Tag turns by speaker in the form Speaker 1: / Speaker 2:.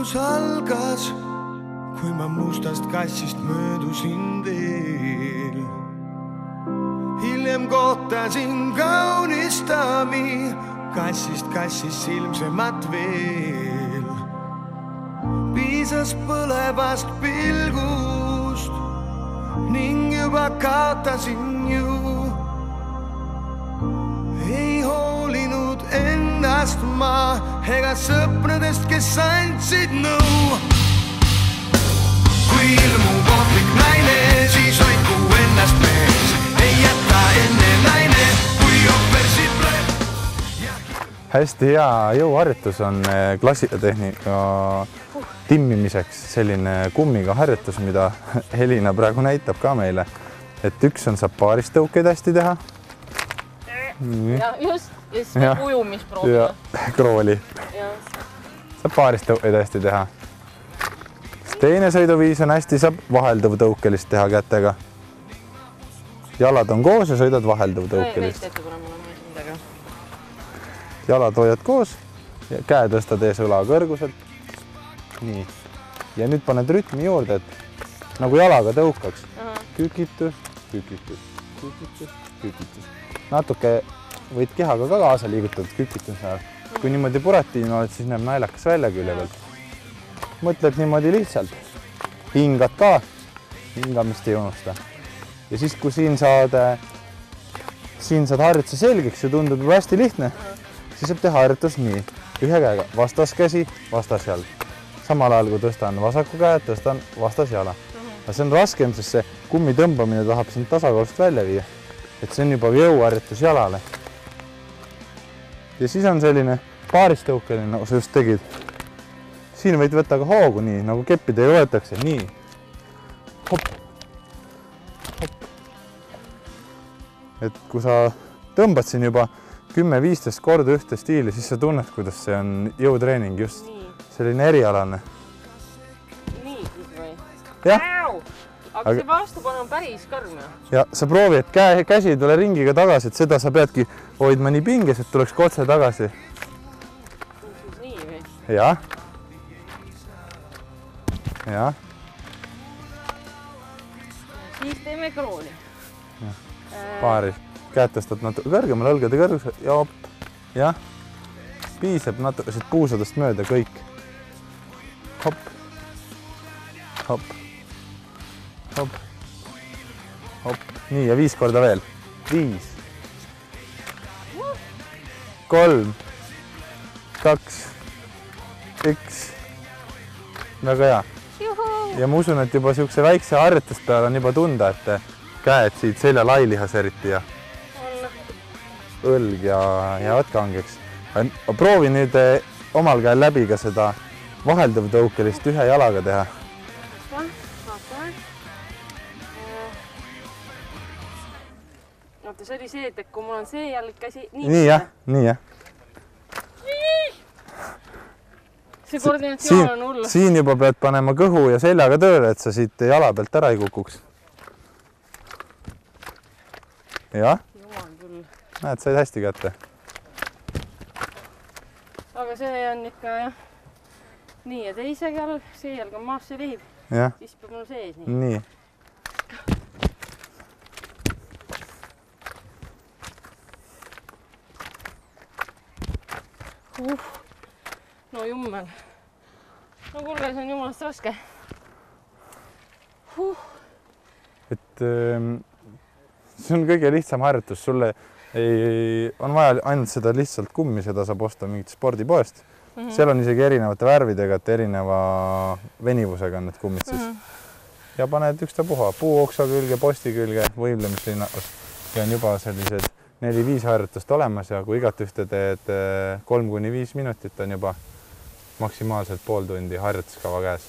Speaker 1: Ilus algas, kui ma mustast kassist möödusin veel. Hiljem kohtasin kaunist daami, kassist kassis ilmsemat veel. Piisas põlevast pilgust ning juba kaotasin ju. Ei hoolinud ennast ma ega sõpradest, kes andsid nõu. Kui ilmub ohtlik naine, siis hoidku ennast mees. Ei jäta enne naine, kui ohversid pleb.
Speaker 2: Hästi hea jõuharjutus on klassikatehnika timmimiseks selline kummiga harjutus, mida Helina praegu näitab ka meile. Et üks on saab paarist tõukeid hästi teha.
Speaker 3: Ja just, ja siis ujumisproovi.
Speaker 2: Ja krooli. Saab paarist tõukeid hästi teha. Teine sõiduviis on hästi, saab vahelduv tõukelist teha kätega. Jalad on koos ja sõidad vahelduv tõukelist. Jalad hoiad koos ja käe tõstad ees õla kõrguselt. Nii. Ja nüüd paned rütmi juurde, et nagu jalaga tõukaks. Kükitus, kükitus, kükitus, kükitus. Natuke võid kehaga ka kaasa liigutada kükitus ajal. Kui niimoodi Buratino oled, siis näeb naljakas välja külje pealt. Mõtled niimoodi lihtsalt. Hingad ka, hingamist ei unusta. Ja siis, kui siin saad harjutuse selgeks ja tundub juba hästi lihtne, siis saab teha harjutus nii. Ühe käega vastaskäsi, vastasjalg. Samal ajal, kui tõstan vasaku käe, tõstan vastasjala. See on raskem, sest see kummi tõmbamine tahab sind tasakaalust välja viia. Et see on juba jõuharjutus jalale. Ja siis on selline paaristõukeline, nagu sa just tegid. Siin võid võtta ka hoogu nii, nagu keppidega võetakse. Nii. Hopp. Hopp. Et kui sa tõmbad siin juba 10-15 korda ühte stiili, siis sa tunned, kuidas see on jõutreening just. Selline erialane.
Speaker 3: Nii siis või?
Speaker 2: Jah.
Speaker 3: Aga see vastupanu on päris karm.
Speaker 2: Ja sa proovi, et käsi ei tule ringiga tagasi, et seda sa peadki hoidma nii pinges, et tuleks kotse tagasi.
Speaker 3: Nii või?
Speaker 2: Jah. Jah.
Speaker 3: Siis teeme krooli.
Speaker 2: Paaris. Käed tõstad natuke kõrgemale, õlgade kõrgusele ja hopp. Jah. Piisab natuke puusadest mööda kõik. Hopp. Hopp. Hopp. Hopp. Nii, ja 5 korda veel. 5. 3. 2. 1. Väga hea. Ja ma usun, et juba siukse väikse harjutust peal on juba tunda, et käed siit selja lailihas eriti ja õlg ja võt kangeks. Proovi nüüd omal käel läbi ka seda vahelduvtõukelist ühe jalaga teha.
Speaker 3: Oota, see oli see, et kui mul on see jalg käsi...
Speaker 2: Nii jah, nii jah.
Speaker 3: See koordinatsioon on hullu.
Speaker 2: Siin juba pead panema kõhu ja seljaga tööle, et sa siit jala pealt ära ei kukuks. Jah.
Speaker 3: Jumal küll.
Speaker 2: Näed, said hästi kätte.
Speaker 3: Aga see on ikka jah. Nii ja teise jalg, see jalg on maas, see lehib. Siis peab mul sees nii.
Speaker 2: Nii.
Speaker 3: No jummel. No kuule, see on jumalast raske.
Speaker 2: Et see on kõige lihtsam harjutus. Sulle on vaja ainult seda lihtsalt kummi, seda saab osta mingit spordipoest. Seal on isegi erinevate värvidega, et erineva venivusega on need kummid siis. Ja paned ükstapuha puuoksa külge, posti külge, võimlemislinnakus. Ja on juba sellised 4-5 harjutust olemas ja kui igat ühte teed 3-5 minutit on juba maksimaalselt pool tundi harjutuskava käes.